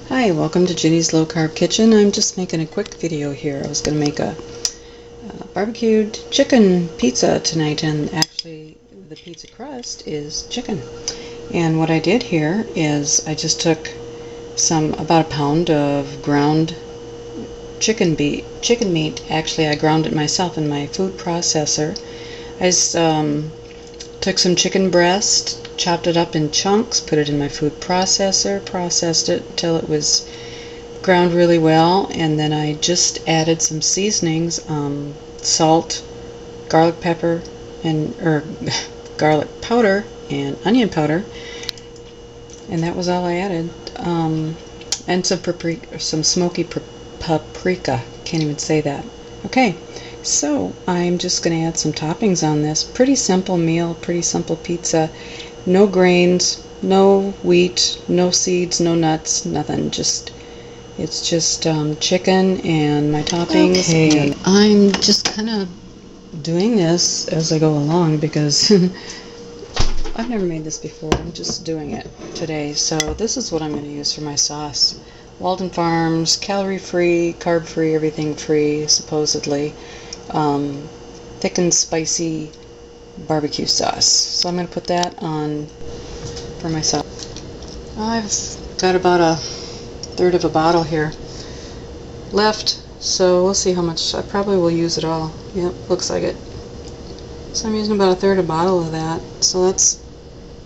Hi, welcome to Ginny's Low Carb Kitchen. I'm just making a quick video here. I was going to make a barbecued chicken pizza tonight, and actually the pizza crust is chicken. And what I did here is I just took about a pound of ground chicken meat. Actually, I ground it myself in my food processor. I just took some chicken breast, chopped it up in chunks, put it in my food processor, processed it until it was ground really well, and then I just added some seasonings, salt, garlic pepper, or garlic powder and onion powder, and that was all I added, and some smoky paprika. Can't even say that. Okay, so I'm just going to add some toppings on this. Pretty simple meal, pretty simple pizza. No grains, no wheat, no seeds, no nuts, nothing. It's just chicken and my toppings. Okay, and I'm just kind of doing this as I go along because I've never made this before. I'm just doing it today. So this is what I'm going to use for my sauce. Walden Farms, calorie-free, carb-free, everything free, supposedly. Thick and spicy barbecue sauce. So I'm going to put that on for myself. I've got about a third of a bottle here left, so we'll see how much. I probably will use it all. Yep, looks like it. So I'm using about a third of a bottle of that. So that's,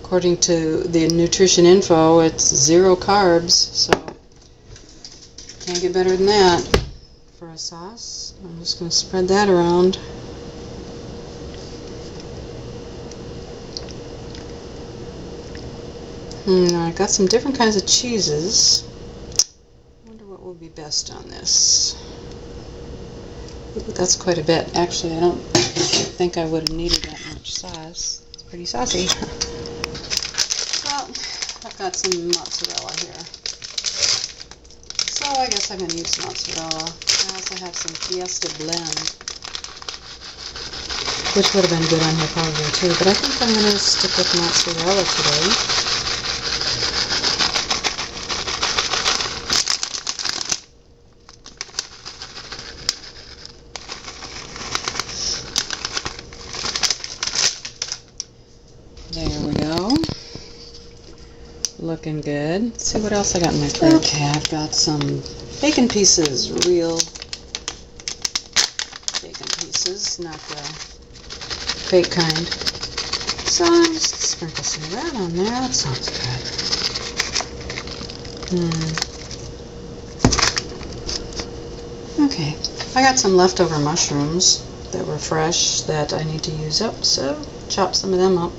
according to the nutrition info, it's 0 carbs, so can't get better than that for a sauce. I'm just going to spread that around. I got some different kinds of cheeses. I wonder what will be best on this. That's quite a bit. Actually, I don't think I would have needed that much sauce. It's pretty saucy. Well, I've got some mozzarella here. So I guess I'm going to use mozzarella. I also have some Fiesta blend, which would have been good on here probably too, but I think I'm going to stick with mozzarella today. There we go. Looking good. Let's see what else I got in my fridge. Okay, I've got some bacon pieces, real bacon pieces, not the fake kind. So I'm just sprinkle some of that on there. That sounds good. Okay, I got some leftover mushrooms that were fresh that I need to use up, so chop some of them up.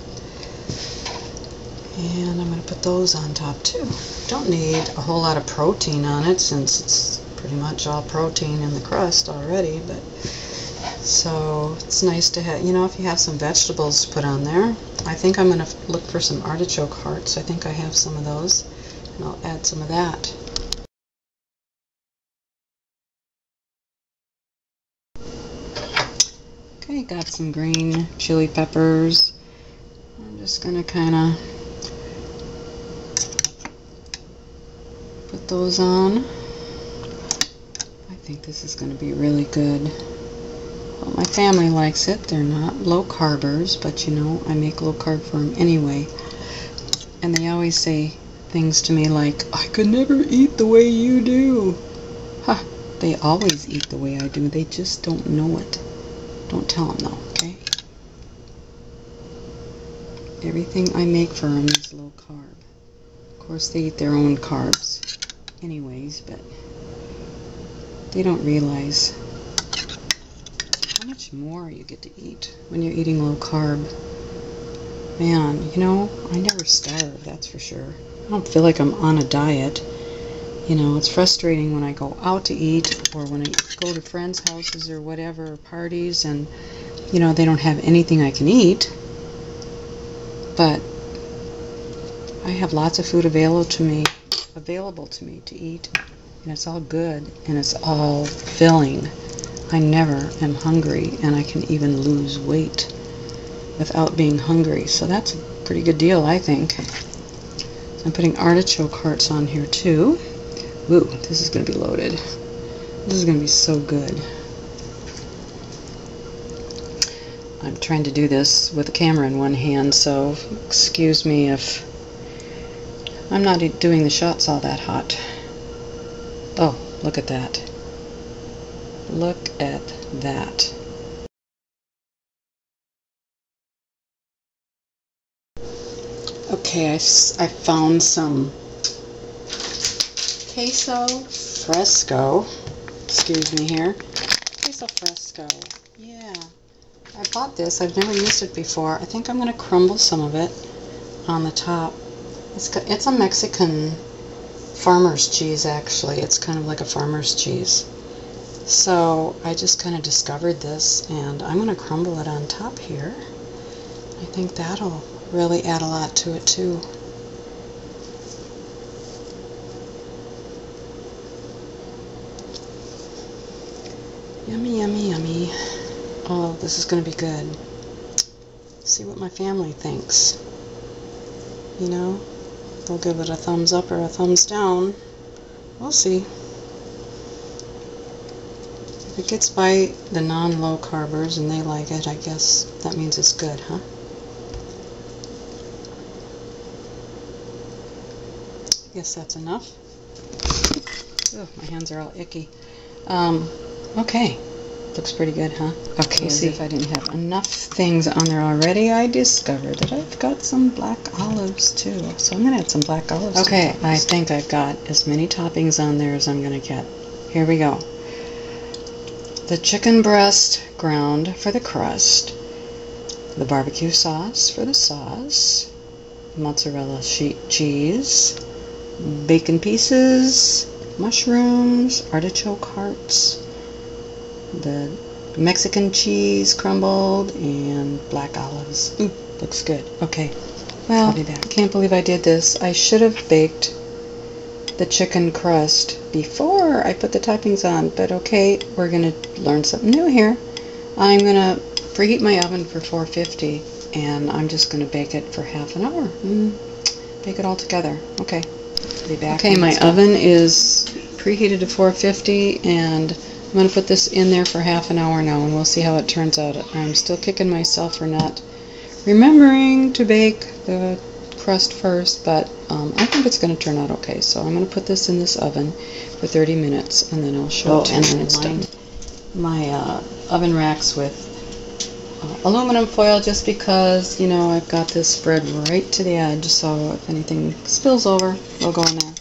And I'm going to put those on top too. Don't need a whole lot of protein on it since it's pretty much all protein in the crust already, but so it's nice to have, if you have some vegetables to put on there. I think I'm going to look for some artichoke hearts. I think I have some of those, and I'll add some of that. Okay, got some green chili peppers. I'm just going to kind of put those on. I think this is going to be really good. Well, my family likes it. They're not low carbers, but I make low carb for them anyway. And they always say things to me like, I could never eat the way you do. Ha! They always eat the way I do. They just don't know it. Don't tell them though, okay? Everything I make for them is low carb. Of course, they eat their own carbs anyways, but they don't realize how much more you get to eat when you're eating low carb. Man, I never starve, that's for sure. I don't feel like I'm on a diet. It's frustrating when I go out to eat or when I go to friends' houses or whatever, or parties, and they don't have anything I can eat. But I have lots of food available to me to eat, and it's all good and it's all filling. I never am hungry, and I can even lose weight without being hungry, so that's a pretty good deal, I think. I'm putting artichoke hearts on here too. Ooh, this is going to be loaded. This is going to be so good. I'm trying to do this with the camera in one hand, so excuse me if I'm not doing the shots all that hot. Oh, look at that. Look at that. Okay, I found some queso fresco. Excuse me here. Queso fresco. Yeah. I bought this. I've never used it before. I think I'm going to crumble some of it on the top. It's a Mexican farmer's cheese, actually. It's kind of like a farmer's cheese. So I just kind of discovered this, and I'm going to crumble it on top here. I think that'll really add a lot to it too. Yummy, yummy, yummy. Oh, this is going to be good. See what my family thinks. You know, they'll give it a thumbs up or a thumbs down. We'll see. If it gets by the non-low carbers and they like it, I guess that means it's good, huh? I guess that's enough. Oh, my hands are all icky. Okay. Looks pretty good, huh? Okay, see if I didn't have enough things on there already. I discovered that I've got some black olives too. So I'm going to add some black olives. Okay, I think I've got as many toppings on there as I'm going to get. Here we go. The chicken breast ground for the crust. The barbecue sauce for the sauce. Mozzarella cheese. Bacon pieces. Mushrooms. Artichoke hearts. The Mexican cheese crumbled, and black olives. Ooh, looks good. Okay, well, I'll be back. Can't believe I did this. I should have baked the chicken crust before I put the toppings on, but okay, we're going to learn something new here. I'm going to preheat my oven for 450, and I'm just going to bake it for half an hour. Bake it all together. Okay, I'll be back. Okay, my oven is preheated to 450, and I'm going to put this in there for half an hour now, and we'll see how it turns out. I'm still kicking myself for not remembering to bake the crust first, but I think it's going to turn out okay. So I'm going to put this in this oven for 30 minutes, and then I'll show it when it's done. My oven racks with aluminum foil just because, you know, I've got this spread right to the edge, so if anything spills over, it'll go in there.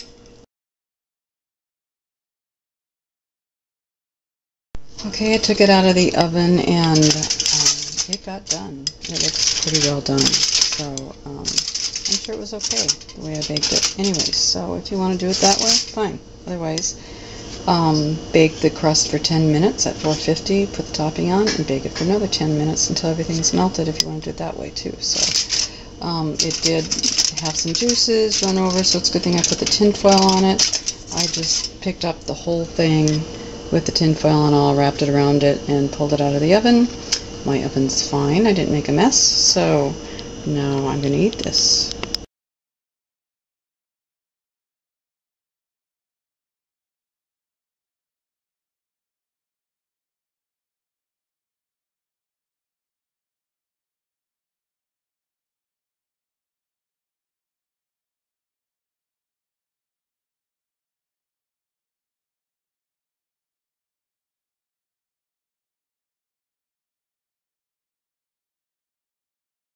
Okay, I took it out of the oven, and it got done. It looks pretty well done, so I'm sure it was okay the way I baked it. Anyways, so if you want to do it that way, fine. Otherwise, bake the crust for 10 minutes at 450, put the topping on, and bake it for another 10 minutes until everything's melted if you want to do it that way too. So it did have some juices run over, so it's a good thing I put the tin foil on it. I just picked up the whole thing with the tin foil and all, wrapped it around it, and pulled it out of the oven. My oven's fine. I didn't make a mess, so now I'm going to eat this.